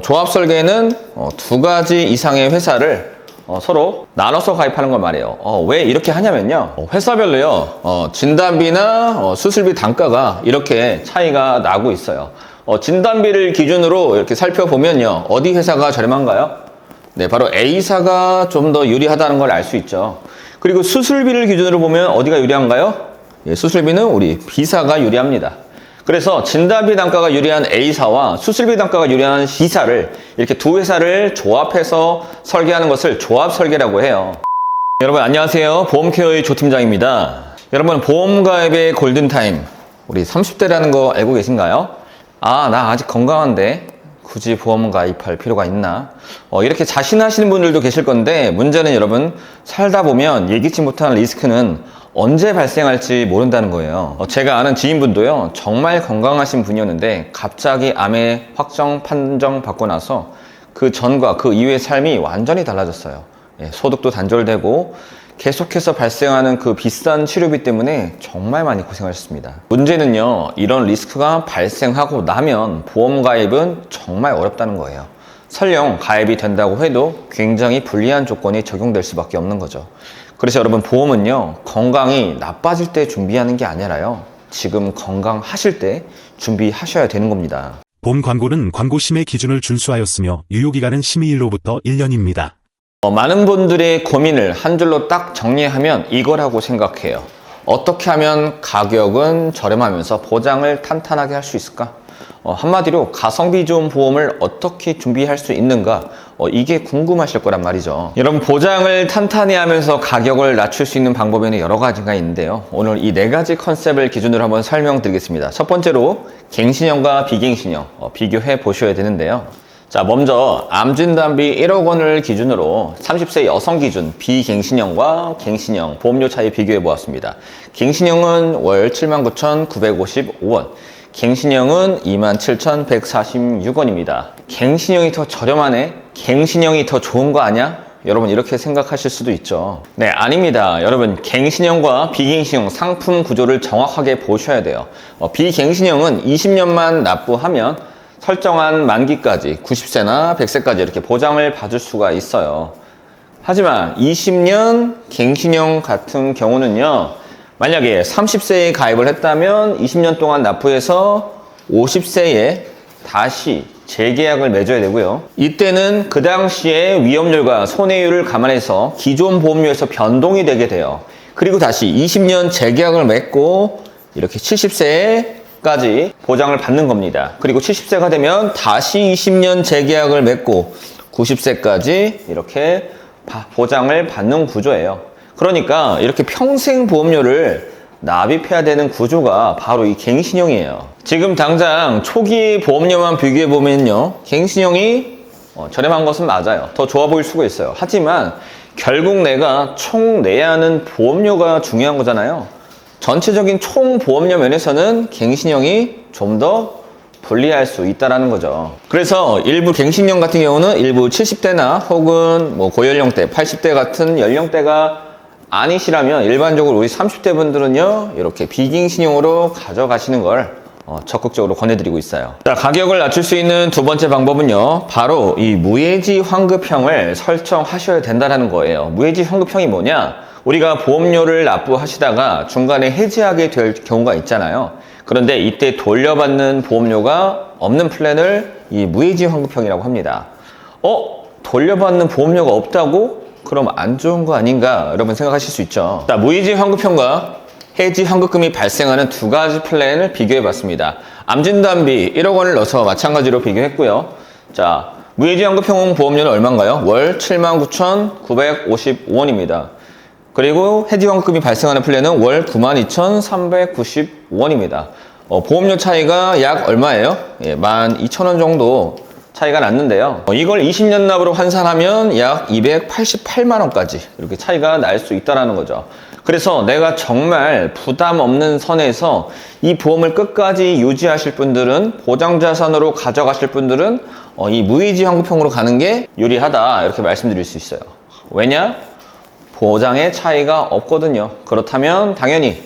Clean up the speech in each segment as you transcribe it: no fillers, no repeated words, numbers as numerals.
조합 설계는 두 가지 이상의 회사를 서로 나눠서 가입하는 걸 말이에요. 왜 이렇게 하냐면요. 회사별로요. 진단비나 수술비 단가가 이렇게 차이가 나고 있어요. 진단비를 기준으로 이렇게 살펴보면요. 어디 회사가 저렴한가요? 네, 바로 A사가 좀 더 유리하다는 걸 알 수 있죠. 그리고 수술비를 기준으로 보면 어디가 유리한가요? 예, 수술비는 우리 B사가 유리합니다. 그래서 진단비 단가가 유리한 A사와 수술비 단가가 유리한 B사를 이렇게 두 회사를 조합해서 설계하는 것을 조합 설계라고 해요. 여러분 안녕하세요. 보험케어의 조팀장입니다. 여러분 보험가입의 골든타임 우리 30대라는 거 알고 계신가요? 나 아직 건강한데 굳이 보험 가입할 필요가 있나? 이렇게 자신하시는 분들도 계실 건데 문제는 여러분 살다 보면 예기치 못한 리스크는 언제 발생할지 모른다는 거예요. 제가 아는 지인분도요 정말 건강하신 분이었는데 갑자기 암에 확정 판정 받고 나서 그 전과 그 이후의 삶이 완전히 달라졌어요. 소득도 단절되고 계속해서 발생하는 그 비싼 치료비 때문에 정말 많이 고생하셨습니다. 문제는요 이런 리스크가 발생하고 나면 보험 가입은 정말 어렵다는 거예요. 설령 가입이 된다고 해도 굉장히 불리한 조건이 적용될 수밖에 없는 거죠. 그래서 여러분 보험은요 건강이 나빠질 때 준비하는 게 아니라요 지금 건강하실 때 준비하셔야 되는 겁니다. 보험 광고는 광고 심의 기준을 준수하였으며 유효기간은 심의일로부터 1년입니다. 많은 분들의 고민을 한 줄로 딱 정리하면 이거라고 생각해요. 어떻게 하면 가격은 저렴하면서 보장을 탄탄하게 할 수 있을까? 한마디로 가성비 좋은 보험을 어떻게 준비할 수 있는가? 이게 궁금하실 거란 말이죠. 여러분 보장을 탄탄히 하면서 가격을 낮출 수 있는 방법에는 여러 가지가 있는데요. 오늘 이 네 가지 컨셉을 기준으로 한번 설명드리겠습니다. 첫 번째로 갱신형과 비갱신형 비교해 보셔야 되는데요. 자, 먼저 암진단비 1억 원을 기준으로 30세 여성 기준 비갱신형과 갱신형 보험료 차이 비교해 보았습니다. 갱신형은 월 79,955원, 갱신형은 27,146원입니다. 갱신형이 더 저렴하네? 갱신형이 더 좋은 거 아니야? 여러분 이렇게 생각하실 수도 있죠. 네, 아닙니다. 여러분 갱신형과 비갱신형 상품 구조를 정확하게 보셔야 돼요. 비갱신형은 20년만 납부하면 설정한 만기까지 90세나 100세까지 이렇게 보장을 받을 수가 있어요. 하지만 20년 갱신형 같은 경우는요. 만약에 30세에 가입을 했다면 20년 동안 납부해서 50세에 다시 재계약을 맺어야 되고요. 이때는 그 당시의 위험률과 손해율을 감안해서 기존 보험료에서 변동이 되게 돼요. 그리고 다시 20년 재계약을 맺고 이렇게 70세에 까지 보장을 받는 겁니다. 그리고 70세가 되면 다시 20년 재계약을 맺고 90세까지 이렇게 보장을 받는 구조예요. 그러니까 이렇게 평생 보험료를 납입해야 되는 구조가 바로 이 갱신형이에요. 지금 당장 초기 보험료만 비교해 보면요. 갱신형이 저렴한 것은 맞아요. 더 좋아 보일 수가 있어요. 하지만 결국 내가 총 내야 하는 보험료가 중요한 거잖아요. 전체적인 총 보험료 면에서는 갱신형이 좀 더 불리할 수 있다는 거죠. 그래서 일부 갱신형 같은 경우는 일부 70대나 혹은 고연령대, 80대 같은 연령대가 아니시라면 일반적으로 우리 30대 분들은요 이렇게 비갱신형으로 가져가시는 걸 적극적으로 권해드리고 있어요. 자, 가격을 낮출 수 있는 두 번째 방법은요 바로 이 무해지 환급형을 설정하셔야 된다는 거예요. 무해지 환급형이 뭐냐? 우리가 보험료를 납부하시다가 중간에 해지하게 될 경우가 있잖아요. 그런데 이때 돌려받는 보험료가 없는 플랜을 이 무해지 환급형이라고 합니다. 돌려받는 보험료가 없다고? 그럼 안 좋은 거 아닌가? 여러분 생각하실 수 있죠. 자, 무해지 환급형과 해지 환급금이 발생하는 두 가지 플랜을 비교해 봤습니다. 암진단비 1억 원을 넣어서 마찬가지로 비교했고요. 자, 무해지 환급형 보험료는 얼마인가요? 월 79,955원입니다. 그리고 해지 환급금이 발생하는 플랜은 월 92,395원입니다. 보험료 차이가 약 얼마예요? 12,000원 정도 차이가 났는데요. 이걸 20년 납으로 환산하면 약 288만 원까지 이렇게 차이가 날 수 있다는 거죠. 그래서 내가 정말 부담 없는 선에서 이 보험을 끝까지 유지하실 분들은 보장자산으로 가져가실 분들은 이 무해지 환급형으로 가는 게 유리하다 이렇게 말씀드릴 수 있어요. 왜냐? 보장의 차이가 없거든요. 그렇다면 당연히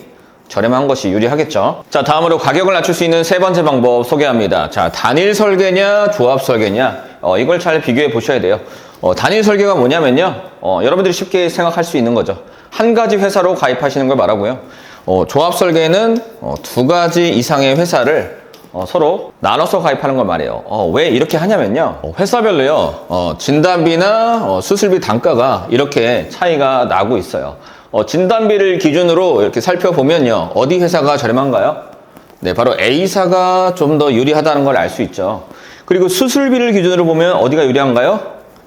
저렴한 것이 유리하겠죠. 자, 다음으로 가격을 낮출 수 있는 세 번째 방법 소개합니다. 자, 단일 설계냐, 조합 설계냐, 이걸 잘 비교해 보셔야 돼요. 단일 설계가 뭐냐면요. 여러분들이 쉽게 생각할 수 있는 거죠. 한 가지 회사로 가입하시는 걸 말하고요. 조합 설계는 두 가지 이상의 회사를 서로 나눠서 가입하는 걸 말해요. 왜 이렇게 하냐면요. 회사별로요. 진단비나 수술비 단가가 이렇게 차이가 나고 있어요. 진단비를 기준으로 이렇게 살펴보면요. 어디 회사가 저렴한가요? 네, 바로 A사가 좀 더 유리하다는 걸 알 수 있죠. 그리고 수술비를 기준으로 보면 어디가 유리한가요?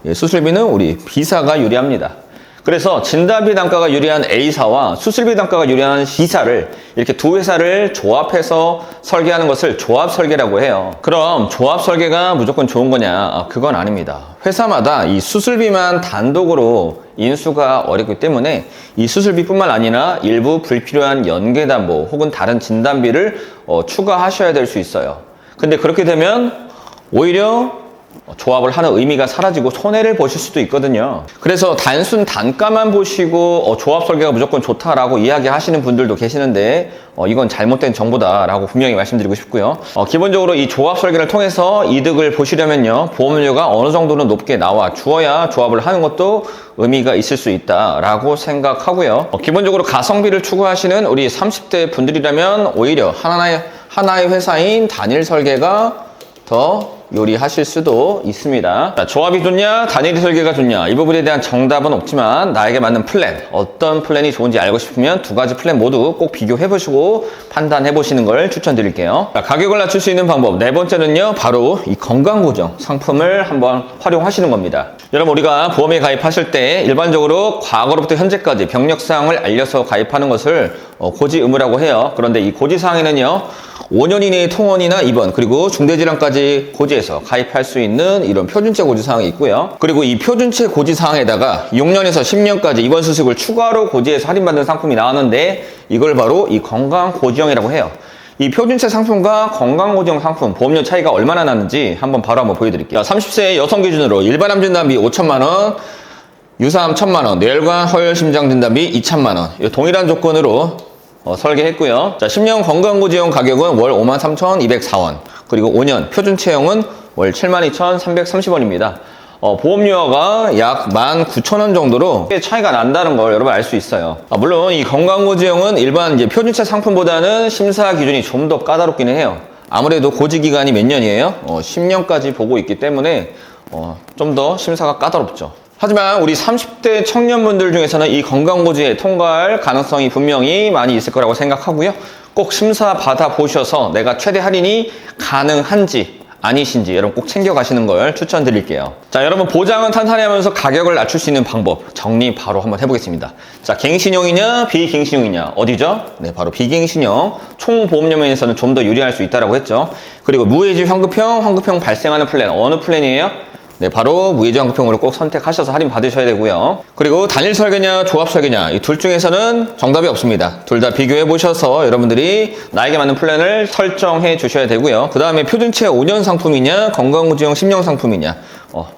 예, 수술비는 우리 B사가 유리합니다. 그래서 진단비 단가가 유리한 A사와 수술비 단가가 유리한 B사를 이렇게 두 회사를 조합해서 설계하는 것을 조합 설계라고 해요. 그럼 조합 설계가 무조건 좋은 거냐? 그건 아닙니다. 회사마다 이 수술비만 단독으로 인수가 어렵기 때문에 이 수술비뿐만 아니라 일부 불필요한 연계담보 혹은 다른 진단비를 추가하셔야 될 수 있어요. 근데 그렇게 되면 오히려 조합을 하는 의미가 사라지고 손해를 보실 수도 있거든요. 그래서 단순 단가만 보시고 조합 설계가 무조건 좋다라고 이야기하시는 분들도 계시는데 이건 잘못된 정보다라고 분명히 말씀드리고 싶고요. 기본적으로 이 조합 설계를 통해서 이득을 보시려면요. 보험료가 어느 정도는 높게 나와 주어야 조합을 하는 것도 의미가 있을 수 있다라고 생각하고요. 기본적으로 가성비를 추구하시는 우리 30대 분들이라면 오히려 하나의 회사인 단일 설계가 더 요리하실 수도 있습니다. 자, 조합이 좋냐, 단일 설계가 좋냐, 이 부분에 대한 정답은 없지만 나에게 맞는 플랜, 어떤 플랜이 좋은지 알고 싶으면 두 가지 플랜 모두 꼭 비교해보시고 판단해보시는 걸 추천드릴게요. 자, 가격을 낮출 수 있는 방법 네 번째는요, 바로 이 건강보정 상품을 한번 활용하시는 겁니다. 여러분, 우리가 보험에 가입하실 때 일반적으로 과거로부터 현재까지 병력사항을 알려서 가입하는 것을 고지의무라고 해요. 그런데 이 고지사항에는요, 5년 이내의 통원이나 입원, 그리고 중대질환까지 고지해서 가입할 수 있는 이런 표준체 고지사항이 있고요. 그리고 이 표준체 고지사항에다가 6년에서 10년까지 입원 수습을 추가로 고지해서 할인받는 상품이 나왔는데 이걸 바로 이 건강고지형이라고 해요. 이 표준체 상품과 건강고지형 상품 보험료 차이가 얼마나 나는지 한번 보여드릴게요. 30세 여성 기준으로 일반암 진단비 5천만 원, 유사암 1,000만 원, 뇌혈관 허혈 심장 진단비 2천만 원. 동일한 조건으로 설계했고요. 자, 10년 건강고지형 가격은 월 53,204원. 그리고 5년 표준체형은 월 72,330원입니다. 보험료가 약 19,000원 정도로 꽤 차이가 난다는 걸 여러분 알 수 있어요. 물론 이 건강고지형은 일반 이제 표준체 상품보다는 심사 기준이 좀 더 까다롭기는 해요. 아무래도 고지 기간이 몇 년이에요? 10년까지 보고 있기 때문에 좀 더 심사가 까다롭죠. 하지만 우리 30대 청년분들 중에서는 이 건강고지에 통과할 가능성이 분명히 많이 있을 거라고 생각하고요. 꼭 심사 받아보셔서 내가 최대 할인이 가능한지 아니신지 여러분 꼭 챙겨가시는 걸 추천드릴게요. 자, 여러분 보장은 탄탄히 하면서 가격을 낮출 수 있는 방법 정리 바로 한번 해보겠습니다. 자, 갱신형이냐 비갱신형이냐 어디죠? 네, 바로 비갱신형. 총 보험료 면에서는 좀 더 유리할 수 있다고 했죠. 그리고 무해지 환급형 발생하는 플랜 어느 플랜이에요? 네, 바로 무해지 환급형으로 꼭 선택하셔서 할인 받으셔야 되고요. 그리고 단일 설계냐 조합 설계냐 이 둘 중에서는 정답이 없습니다. 둘 다 비교해 보셔서 여러분들이 나에게 맞는 플랜을 설정해 주셔야 되고요. 그 다음에 표준체 5년 상품이냐 건강고지형 10년 상품이냐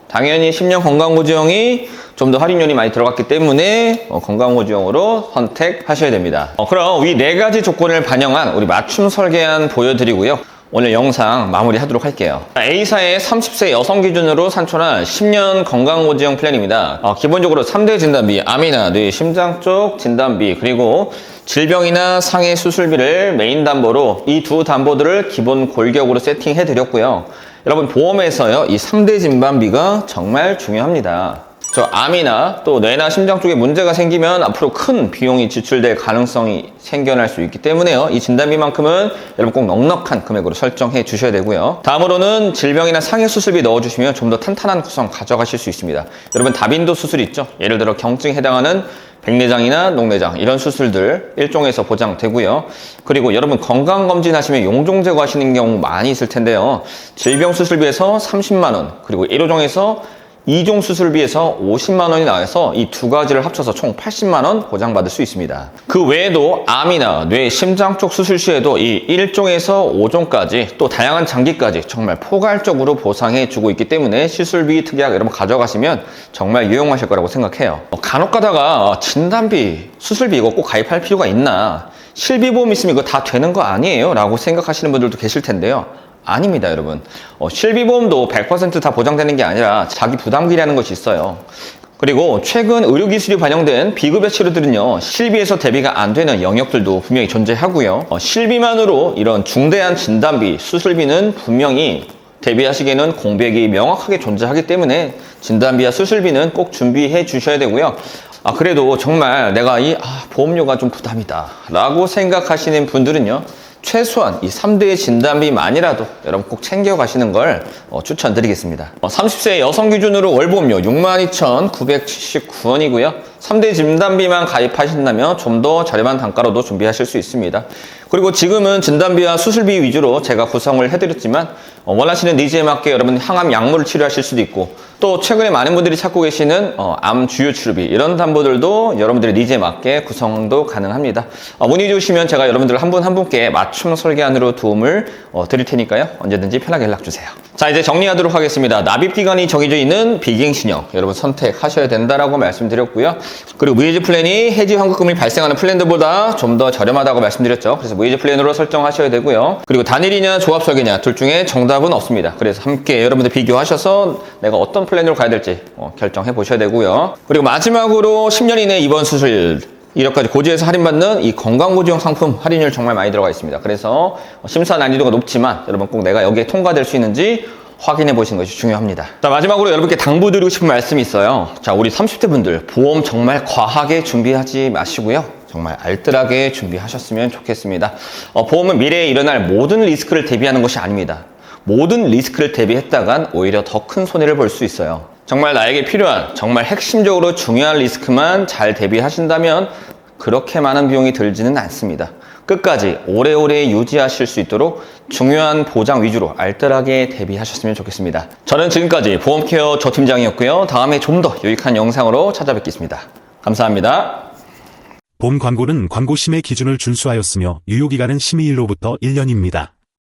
당연히 10년 건강고지형이 좀 더 할인율이 많이 들어갔기 때문에 건강고지형으로 선택하셔야 됩니다. 그럼 이 네 가지 조건을 반영한 우리 맞춤 설계안 보여드리고요. 오늘 영상 마무리하도록 할게요. A사의 30세 여성 기준으로 산출한 10년 건강고지형 플랜입니다. 기본적으로 3대 진단비, 암이나 뇌, 심장 쪽 진단비, 그리고 질병이나 상해 수술비를 메인 담보로 이 두 담보들을 기본 골격으로 세팅해 드렸고요. 여러분 보험에서요, 이 3대 진단비가 정말 중요합니다. 저 암이나 또 뇌나 심장 쪽에 문제가 생기면 앞으로 큰 비용이 지출될 가능성이 생겨날 수 있기 때문에요. 이 진단비만큼은 여러분 꼭 넉넉한 금액으로 설정해 주셔야 되고요. 다음으로는 질병이나 상해 수술비 넣어주시면 좀 더 탄탄한 구성 가져가실 수 있습니다. 여러분 다빈도 수술 있죠? 예를 들어 경증에 해당하는 백내장이나 녹내장 이런 수술들 일종에서 보장되고요. 그리고 여러분 건강검진 하시면 용종 제거하시는 경우 많이 있을 텐데요. 질병 수술비에서 30만 원 그리고 1호종에서 2종 수술비에서 50만 원이 나와서 이 두 가지를 합쳐서 총 80만 원 보장받을 수 있습니다. 그 외에도 암이나 뇌, 심장 쪽 수술 시에도 이 1종에서 5종까지 또 다양한 장기까지 정말 포괄적으로 보상해 주고 있기 때문에 시술비 특약 여러분 가져가시면 정말 유용하실 거라고 생각해요. 간혹 가다가 진단비, 수술비 이거 꼭 가입할 필요가 있나 실비보험 있으면 이거 다 되는 거 아니에요? 라고 생각하시는 분들도 계실 텐데요. 아닙니다, 여러분. 실비보험도 100% 다 보장되는 게 아니라 자기 부담금이라는 것이 있어요. 그리고 최근 의료기술이 반영된 비급여 치료들은요, 실비에서 대비가 안 되는 영역들도 분명히 존재하고요. 실비만으로 이런 중대한 진단비, 수술비는 분명히 대비하시기에는 공백이 명확하게 존재하기 때문에 진단비와 수술비는 꼭 준비해 주셔야 되고요. 그래도 정말 내가 보험료가 좀 부담이다 라고 생각하시는 분들은요, 최소한 이 3대의 진단비만이라도 여러분 꼭 챙겨 가시는 걸 추천드리겠습니다. 30세 여성 기준으로 월보험료 62,979원이고요. 3대 진단비만 가입하신다면 좀 더 저렴한 단가로도 준비하실 수 있습니다. 그리고 지금은 진단비와 수술비 위주로 제가 구성을 해드렸지만 원하시는 니즈에 맞게 여러분 항암 약물을 치료하실 수도 있고, 또 최근에 많은 분들이 찾고 계시는 암 주요 치료비 이런 담보들도 여러분들의 니즈에 맞게 구성도 가능합니다. 문의 주시면 제가 여러분들 한 분 한 분께 맞춤 설계안으로 도움을 드릴 테니까요. 언제든지 편하게 연락 주세요. 자, 이제 정리하도록 하겠습니다. 납입 기간이 정해져 있는 비갱신형 여러분 선택하셔야 된다라고 말씀드렸고요. 그리고 무해지 플랜이 해지 환급금이 발생하는 플랜들보다 좀 더 저렴하다고 말씀드렸죠. 그래서 무해지 플랜으로 설정하셔야 되고요. 그리고 단일이냐 조합 설계냐 둘 중에 정답은 없습니다. 그래서 함께 여러분들 비교하셔서 내가 어떤 플랜으로 가야 될지 결정해 보셔야 되고요. 그리고 마지막으로 10년 이내 입원 수술 이력까지 고지해서 할인받는 이 건강보조형 상품 할인율 정말 많이 들어가 있습니다. 그래서 심사 난이도가 높지만 여러분 꼭 내가 여기에 통과될 수 있는지 확인해 보시는 것이 중요합니다. 자, 마지막으로 여러분께 당부드리고 싶은 말씀이 있어요. 자, 우리 30대 분들 보험 정말 과하게 준비하지 마시고요. 정말 알뜰하게 준비하셨으면 좋겠습니다. 보험은 미래에 일어날 모든 리스크를 대비하는 것이 아닙니다. 모든 리스크를 대비했다간 오히려 더 큰 손해를 볼 수 있어요. 정말 나에게 필요한, 정말 핵심적으로 중요한 리스크만 잘 대비하신다면 그렇게 많은 비용이 들지는 않습니다. 끝까지 오래오래 유지하실 수 있도록 중요한 보장 위주로 알뜰하게 대비하셨으면 좋겠습니다. 저는 지금까지 보험케어 조 팀장이었고요. 다음에 좀 더 유익한 영상으로 찾아뵙겠습니다. 감사합니다. 본 광고는 광고 심의 기준을 준수하였으며 유효기간은 심의일로부터 1년입니다.